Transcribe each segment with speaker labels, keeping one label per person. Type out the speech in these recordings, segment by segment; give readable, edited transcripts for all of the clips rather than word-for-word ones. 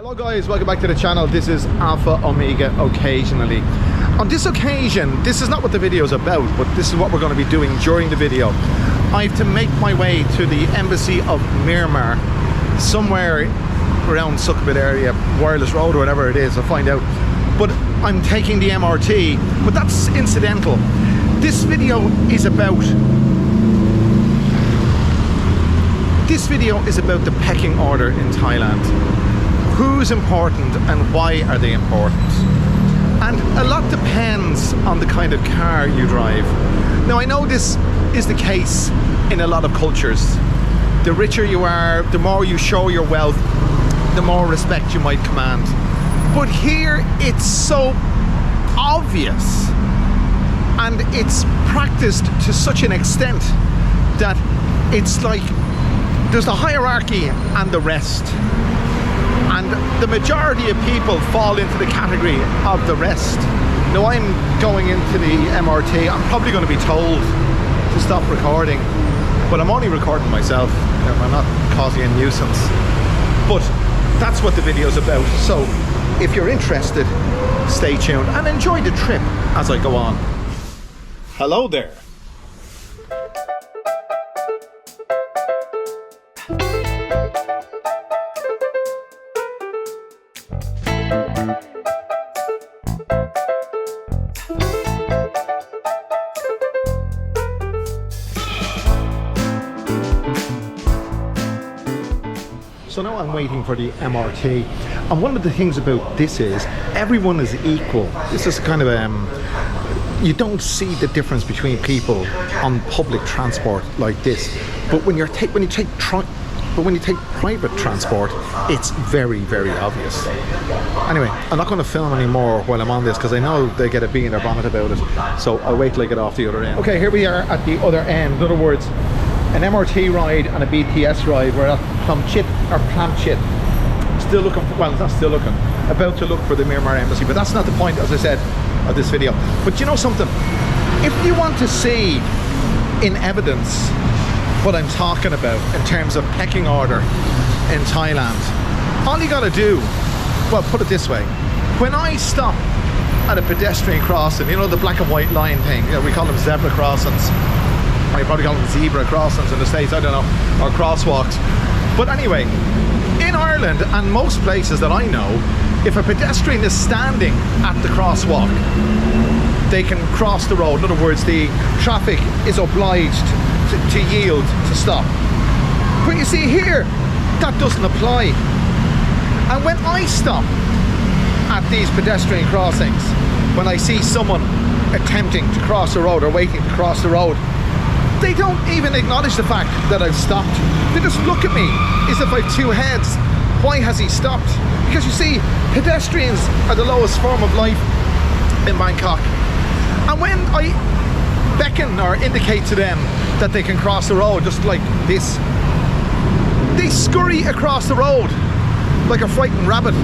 Speaker 1: Hello guys, welcome back to the channel. This is Alpha Omega Occasionally. On this occasion, this is not what the video is about, but this is what we're going to be doing during the video. I have to make my way to the embassy of Myanmar, somewhere around Sukhumvit area, Wireless Road or whatever it is, I'll find out. But I'm taking the MRT, but that's incidental. This video is about the pecking order in Thailand. Who's important and why are they important? And a lot depends on the kind of car you drive. Now I know this is the case in a lot of cultures. The richer you are, the more you show your wealth, the more respect you might command. But here it's so obvious and it's practiced to such an extent that it's like there's the hierarchy and the rest. And the majority of people fall into the category of the rest. Now I'm going into the MRT. I'm probably going to be told to stop recording, but I'm only recording myself. I'm not causing a nuisance. But that's what the video's about. So if you're interested, stay tuned and enjoy the trip as I go on. Hello there. So now I'm waiting for the MRT, and one of the things about this is everyone is equal. This is kind of you don't see the difference between people on public transport like this. But when you take private transport, it's very, very obvious. Anyway, I'm not going to film anymore while I'm on this because I know they get a bee in their bonnet about it. So I'll wait till I get off the other end. Okay, here we are at the other end. In other words, an MRT ride and a BTS ride. We're at Plumchit or Plamchit. Still looking for, well, not still looking, about to look for the Myanmar embassy, but that's not the point, as I said, of this video. But you know something? If you want to see in evidence what I'm talking about in terms of pecking order in Thailand, all you gotta do, well, put it this way, when I stop at a pedestrian crossing, you know, the black and white line thing, you know, we call them zebra crossings, or you probably call them zebra crossings in the States, I don't know, or crosswalks. But anyway, in Ireland and most places that I know, if a pedestrian is standing at the crosswalk, they can cross the road. In other words, the traffic is obliged to yield, to stop. But you see here, that doesn't apply. And when I stop at these pedestrian crossings, when I see someone attempting to cross the road or waiting to cross the road, they don't even acknowledge the fact that I've stopped. They just look at me as if I've two heads. Why has he stopped? Because you see, pedestrians are the lowest form of life in Bangkok. And when I beckon or indicate to them that they can cross the road just like this, they scurry across the road like a frightened rabbit.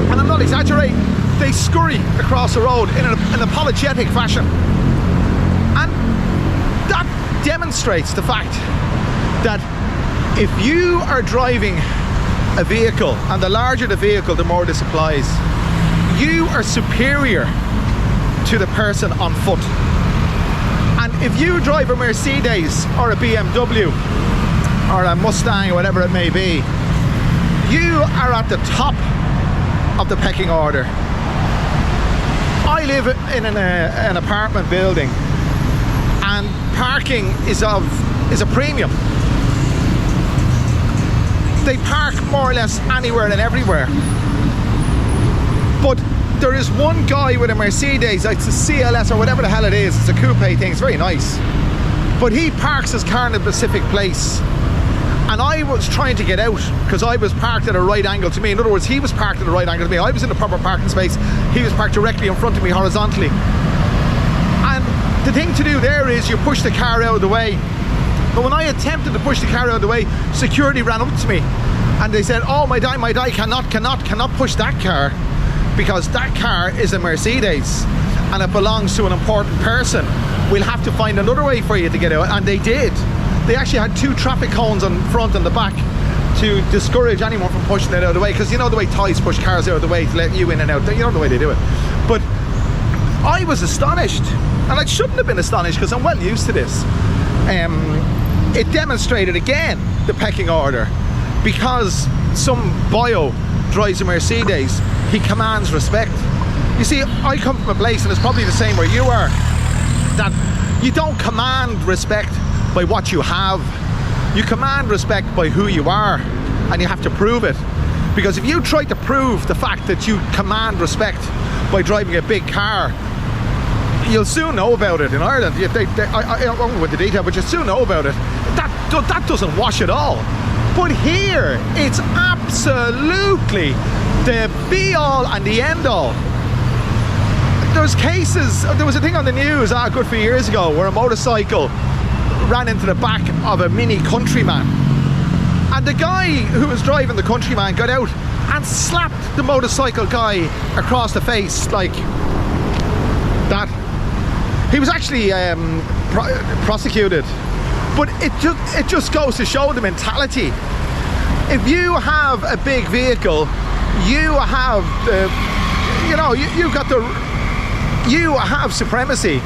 Speaker 1: And I'm not exaggerating, they scurry across the road in an apologetic fashion. And that demonstrates the fact that if you are driving a vehicle, and the larger the vehicle, the more this applies, you are superior to the person on foot. And if you drive a Mercedes or a BMW or a Mustang or whatever it may be, you are at the top of the pecking order. I live in an apartment building, and parking is a premium. They park more or less anywhere and everywhere. But there is one guy with a Mercedes, it's a CLS or whatever the hell it is, it's a coupe thing, it's very nice. But he parks his car in a specific place. And I was trying to get out because I was parked at a right angle to me. In other words, he was parked at a right angle to me. I was in the proper parking space. He was parked directly in front of me horizontally. And the thing to do there is you push the car out of the way. But when I attempted to push the car out of the way, security ran up to me and they said, oh, my die, cannot push that car because that car is a Mercedes and it belongs to an important person. We'll have to find another way for you to get out. And they did. They actually had 2 traffic cones on front and the back to discourage anyone from pushing it out of the way, because you know the way Thais push cars out of the way to let you in and out. You know the way they do it. But I was astonished, and I shouldn't have been astonished because I'm well used to this. It demonstrated again the pecking order, because some boyo drives a Mercedes, he commands respect. You see, I come from a place, and it's probably the same where you are, that you don't command respect by what you have. You command respect by who you are, and you have to prove it. Because if you try to prove the fact that you command respect by driving a big car, you'll soon know about it in Ireland. I won't go into detail, but you'll soon know about it. That doesn't wash at all. But here, it's absolutely the be-all and the end-all. There's cases, there was a thing on the news a good few years ago where a motorcycle ran into the back of a Mini Countryman, and the guy who was driving the Countryman got out and slapped the motorcycle guy across the face like that. He was actually prosecuted, but it just goes to show the mentality. If you have a big vehicle, you have the, you know, you have supremacy,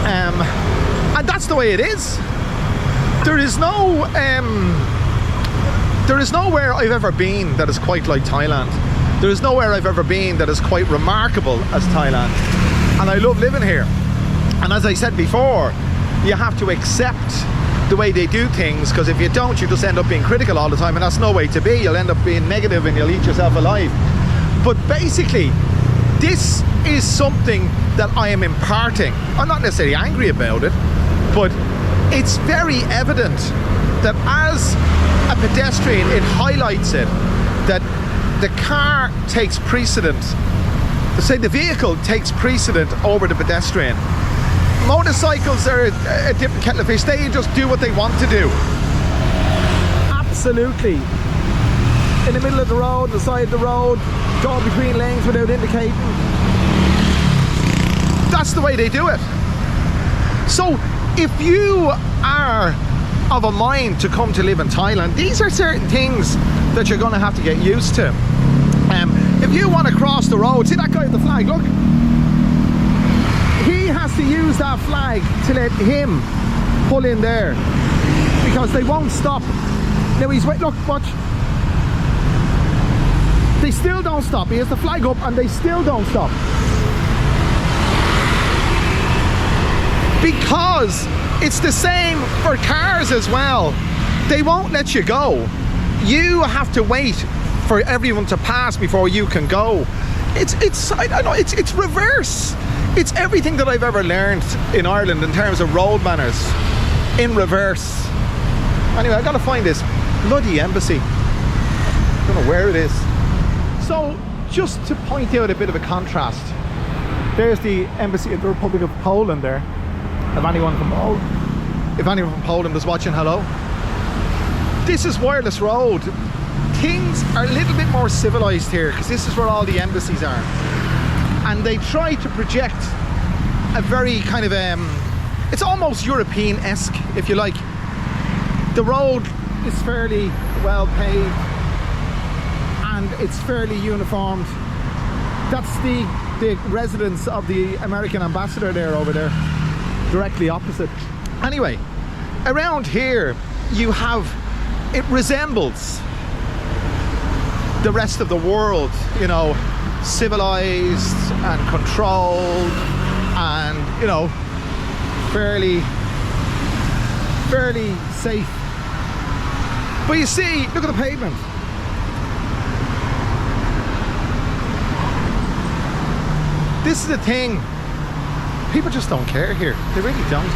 Speaker 1: and that's the way it is. There is nowhere I've ever been that is quite like Thailand. There is nowhere I've ever been that is quite remarkable as Thailand, and I love living here. And as I said before, you have to accept the way they do things, because if you don't, you just end up being critical all the time, and that's no way to be. You'll end up being negative and you'll eat yourself alive. But basically, this is something that I am imparting. I'm not necessarily angry about it, but it's very evident that as a pedestrian, it highlights it, that the car takes precedent. Say the vehicle takes precedent over the pedestrian. Motorcycles are a different kettle of fish. They just do what they want to do. Absolutely. In the middle of the road, the side of the road, going between lanes without indicating. That's the way they do it. So if you are of a mind to come to live in Thailand, these are certain things that you're going to have to get used to. If you want to cross the road, see that guy with the flag, look. He has to use that flag to let him pull in there, because they won't stop. Now he's wait, look, watch. They still don't stop. He has the flag up and they still don't stop. Because it's the same for cars as well. They won't let you go. You have to wait for everyone to pass before you can go. I don't know, it's reverse. It's everything that I've ever learned in Ireland in terms of road manners in reverse. Anyway, I gotta find this bloody embassy. Don't know where it is. So, just to point out a bit of a contrast, there's the embassy of the Republic of Poland there. If anyone from Poland is watching, hello. This is Wireless Road. Things are a little bit more civilized here, because this is where all the embassies are. And they try to project a very kind of it's almost European-esque, if you like. The road is fairly well paved and it's fairly uniformed. That's the residence of the American ambassador there, over there, directly opposite. Anyway, around here you have, it resembles the rest of the world, you know, civilized and controlled and, you know, fairly safe. But you see, look at the pavement. This is the thing. People just don't care here. They really don't.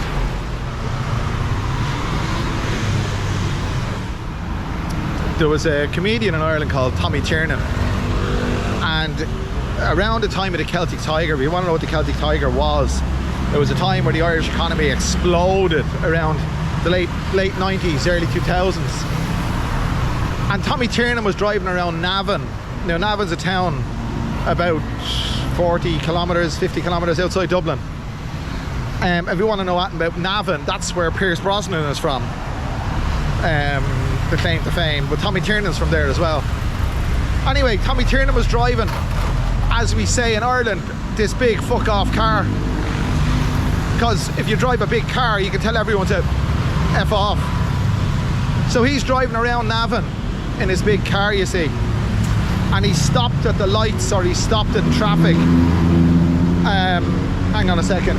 Speaker 1: There was a comedian in Ireland called Tommy Tiernan, and around the time of the Celtic Tiger, if you want to know what the Celtic Tiger was, there was a time where the Irish economy exploded around the late 90s, early 2000s. And Tommy Tiernan was driving around Navan. Now Navan's a town about 40 kilometres, 50 kilometres outside Dublin. If you want to know anything about Navan, that's where Pierce Brosnan is from. The claim to fame, but Tommy Tiernan's from there as well. Anyway, Tommy Tiernan was driving, as we say in Ireland, this big fuck off car. Because if you drive a big car, you can tell everyone to F off. So he's driving around Navan in his big car, you see. And he stopped at the lights, or he stopped in traffic. Hang on a second.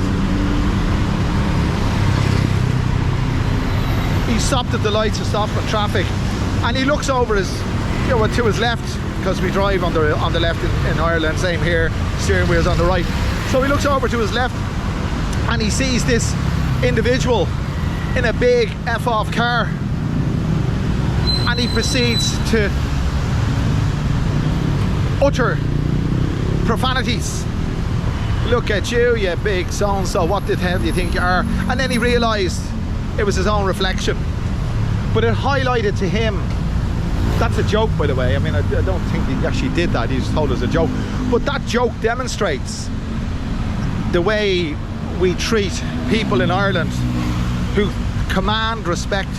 Speaker 1: He stopped at the lights to stop in traffic. And he looks over his, you know, to his left, because we drive on the left in Ireland, same here, steering wheel's on the right. So he looks over to his left and he sees this individual in a big F-off car, and he proceeds to utter profanities. Look at you, you big so-and-so, what the hell do you think you are? And then he realised it was his own reflection. But it highlighted to him, that's a joke by the way, I mean I don't think he actually did that, he just told us a joke. But that joke demonstrates the way we treat people in Ireland who command respect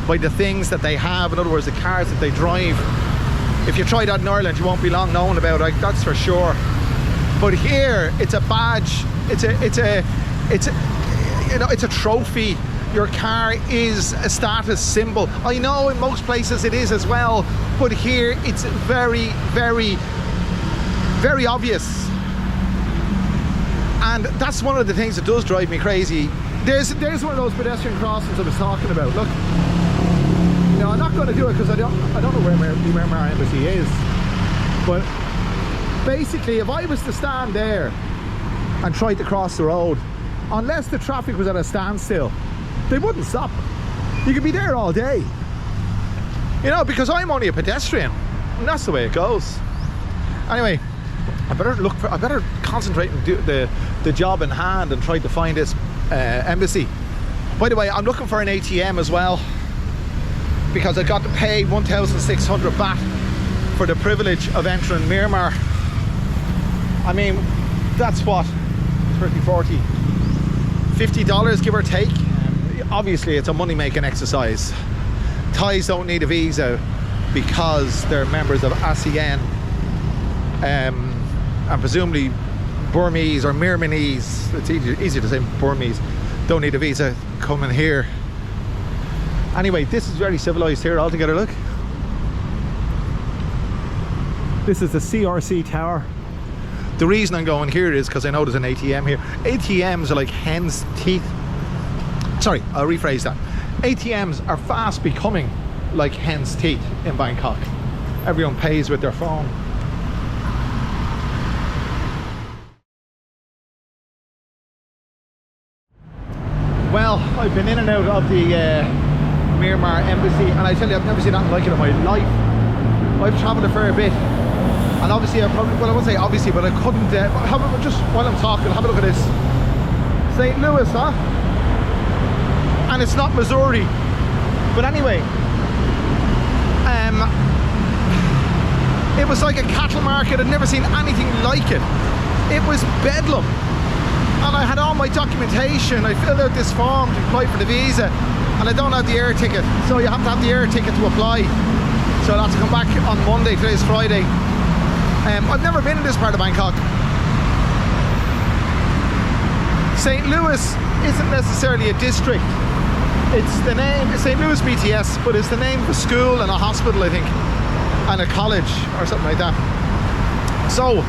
Speaker 1: by the things that they have, in other words the cars that they drive. If you try that in Ireland you won't be long known about it, that's for sure. But here it's a badge, it's a trophy. Your car is a status symbol. I know in most places it is as well, but here it's very, very, very obvious. And that's one of the things that does drive me crazy. There's one of those pedestrian crossings I was talking about. Look, now I'm not going to do it because I don't know where Myanmar embassy is. But basically, if I was to stand there and try to cross the road, unless the traffic was at a standstill, they wouldn't stop. You could be there all day, you know, because I'm only a pedestrian, and that's the way it goes. Anyway, I better concentrate and do the job in hand and try to find this embassy. By the way, I'm looking for an ATM as well, because I got to pay 1,600 baht for the privilege of entering Myanmar. I mean, that's what, 30, 40, $50 give or take. Obviously it's a money-making exercise. Thais don't need a visa because they're members of ASEAN, and presumably Burmese or Myanmarese, it's easier to say Burmese, don't need a visa coming here. Anyway, this is very civilized here altogether. Look, this is the CRC tower. The reason I'm going here is because I know there's an ATM here. ATMs are like hen's teeth. Sorry, I'll rephrase that. ATMs are fast becoming like hen's teeth in Bangkok. Everyone pays with their phone. Well, I've been in and out of the Myanmar embassy, and I tell you, I've never seen anything like it in my life. I've travelled a fair bit, and obviously I probably, well I won't say obviously, but I couldn't, just while I'm talking, have a look at this. St. Louis, huh? And it's not Missouri. But anyway, it was like a cattle market. I'd never seen anything like it. It was bedlam. And I had all my documentation. I filled out this form to apply for the visa, and I don't have the air ticket. So you have to have the air ticket to apply. So I'll have to come back on Monday. Today's Friday. I've never been in this part of Bangkok. St. Louis isn't necessarily a district. It's the name, St. Louis BTS, but it's the name of a school and a hospital, I think, and a college or something like that. So,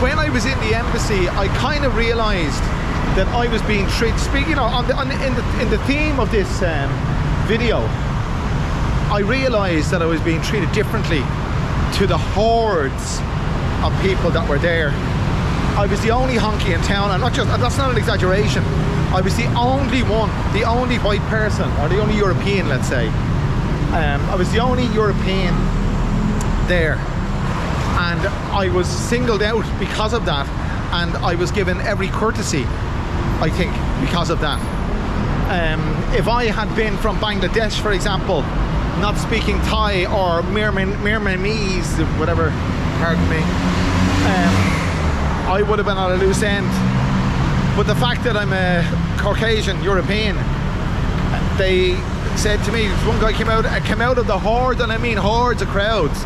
Speaker 1: when I was in the embassy, I kind of realised that I was being treated. Speaking in the theme of this video, I realised that I was being treated differently to the hordes of people that were there. I was the only honky in town, and that's not an exaggeration. I was the only one, the only white person, or the only European, let's say. I was the only European there, and I was singled out because of that, and I was given every courtesy, I think, because of that. If I had been from Bangladesh, for example, not speaking Thai or Myanmarese, whatever, pardon me, I would have been on a loose end. But the fact that I'm a Caucasian European, they said to me, one guy came out of the horde, and I mean hordes of crowds,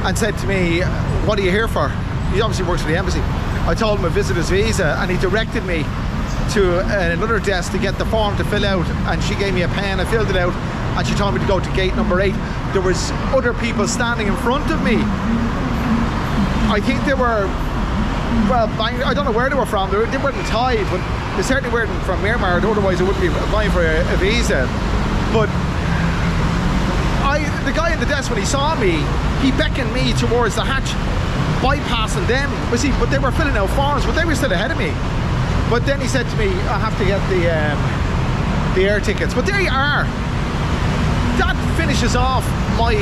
Speaker 1: and said to me, what are you here for? He obviously works for the embassy. I told him a visitor's visa, and he directed me to another desk to get the form to fill out, and she gave me a pen. I filled it out, and she told me to go to gate number 8. There was other people standing in front of me. I think they were, well, I don't know where they were from. They weren't Thai, but they certainly weren't from Myanmar, otherwise I wouldn't be applying for a visa. But the guy at the desk, when he saw me, he beckoned me towards the hatch, bypassing them. But they were filling out forms, but they were still ahead of me. But then he said to me, I have to get the air tickets. But there you are. That finishes off my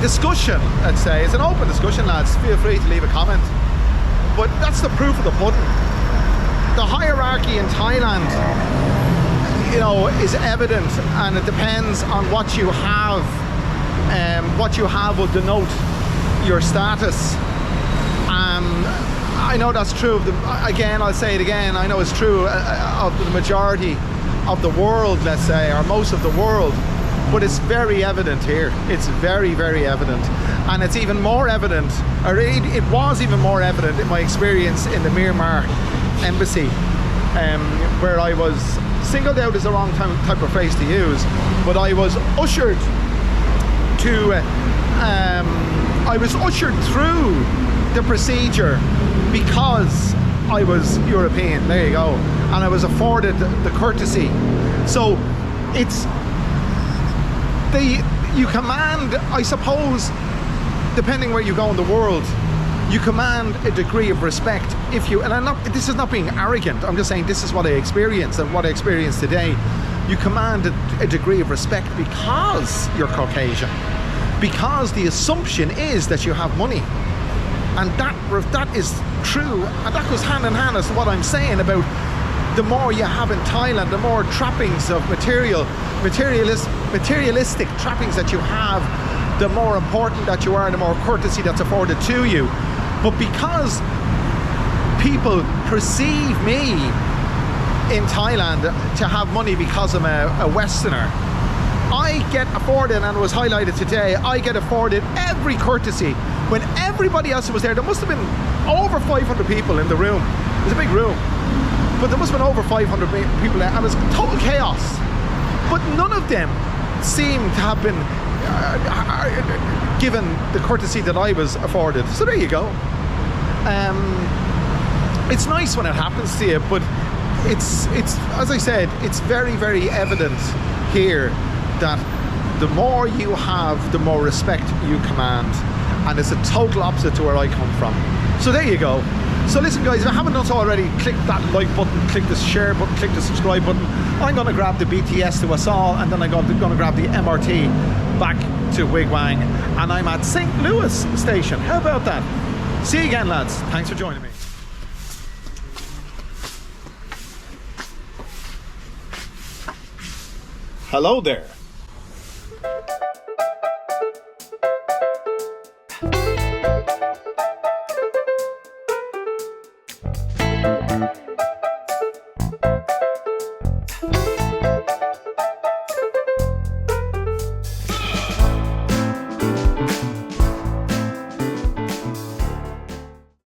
Speaker 1: discussion, let's say. It's an open discussion, lads. Feel free to leave a comment. But that's the proof of the pudding. The hierarchy in Thailand, you know, is evident, and it depends on what you have. What you have will denote your status. I know that's true of again, I'll say it again, I know it's true of the majority of the world, let's say, or most of the world, but it's very evident here. It's very, very evident. And it's even more evident, or it was even more evident in my experience in the Myanmar embassy, where I was singled out is the wrong type of phrase to use, but I was ushered to, I was ushered through the procedure because I was European, there you go, and I was afforded the courtesy. So it's, you command, I suppose, depending where you go in the world, you command a degree of respect if you, and this is not being arrogant, I'm just saying this is what I experienced and what I experienced today. You command a degree of respect because you're Caucasian, because the assumption is that you have money. And that is true, and that goes hand in hand as to what I'm saying about the more you have in Thailand, the more trappings of materialistic trappings that you have, the more important that you are, the more courtesy that's afforded to you. But because people perceive me in Thailand to have money because I'm a Westerner, I get afforded, and it was highlighted today, I get afforded every courtesy. When everybody else was there must have been over 500 people in the room. It was a big room, but there must have been over 500 people there, and it was total chaos. But none of them seemed to have been given the courtesy that I was afforded. So there you go. It's nice when it happens to you, but it's as I said, it's very, very evident here that the more you have, the more respect you command, and it's a total opposite to where I come from. So there you go. So listen guys, if I haven't done so already, click that like button, click the share button, click the subscribe button. I'm going to grab the BTS to Asal, and then I'm going to grab the MRT back to Wigwang, and I'm at St. Louis station. How about that? See you again, lads. Thanks for joining me. Hello there.